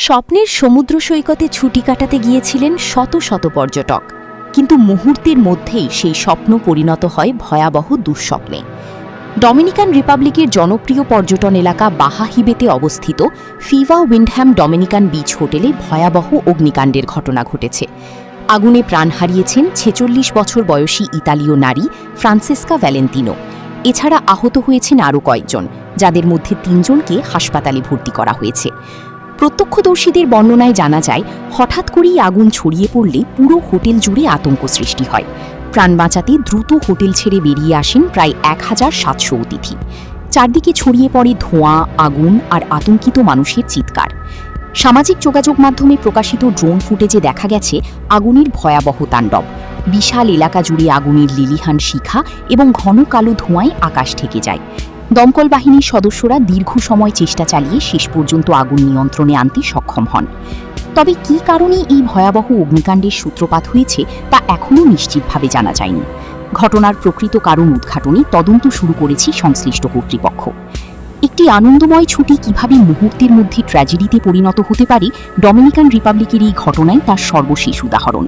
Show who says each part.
Speaker 1: স্বপ্নের সমুদ্র সৈকতে ছুটি কাটাতে গিয়েছিলেন শত শত পর্যটক, কিন্তু মুহূর্তের মধ্যেই সেই স্বপ্ন পরিণত হয় ভয়াবহ দুঃস্বপ্নে। ডমিনিকান রিপাবলিকের জনপ্রিয় পর্যটন এলাকা বাহাহিবেতে অবস্থিত ফিভা উইন্ডহ্যাম ডমিনিকান বিচ হোটেলে ভয়াবহ অগ্নিকাণ্ডের ঘটনা ঘটেছে। আগুনে প্রাণ হারিয়েছেন ৪৬ বছর বয়সী ইতালীয় নারী ফ্রান্সেস্কা ভ্যালেন্তিনো। এছাড়া আহত হয়েছেন আরও কয়েকজন, যাদের মধ্যে ৩ জনকে হাসপাতালে ভর্তি করা হয়েছে। প্রত্যক্ষদর্শীদের বর্ণনায় জানা যায়, হঠাৎ করেই আগুন ছড়িয়ে পড়লে পুরো হোটেল জুড়ে আতঙ্ক সৃষ্টি হয়। প্রাণ বাঁচাতে দ্রুত হোটেল ছেড়ে বেরিয়ে আসেন প্রায় ১,৭০০ অতিথি। চারদিকে ছড়িয়ে পড়ে ধোঁয়া, আগুন আর আতঙ্কিত মানুষের চিৎকার। সামাজিক যোগাযোগ মাধ্যমে প্রকাশিত ড্রোন ফুটেজে দেখা গেছে আগুনের ভয়াবহ তাণ্ডব। বিশাল এলাকা জুড়ে আগুনের লিলিহান শিখা এবং ঘন কালো ধোঁয়ায় আকাশ ঢেকে যায়। দমকল বাহিনীর সদস্যরা দীর্ঘ সময় চেষ্টা চালিয়ে শেষ পর্যন্ত আগুন নিয়ন্ত্রণে আনতে সক্ষম হন। তবে কী কারণে এই ভয়াবহ অগ্নিকাণ্ডের সূত্রপাত হয়েছে তা এখনও নিশ্চিতভাবে জানা যায়নি। ঘটনার প্রকৃত কারণ উদ্ঘাটনে তদন্ত শুরু করেছে সংশ্লিষ্ট কর্তৃপক্ষ। একটি আনন্দময় ছুটি কিভাবে মুহূর্তের মধ্যে ট্র্যাজেডিতে পরিণত হতে পারে, ডমিনিকান রিপাবলিকের এই ঘটনায় তার সর্বশেষ উদাহরণ।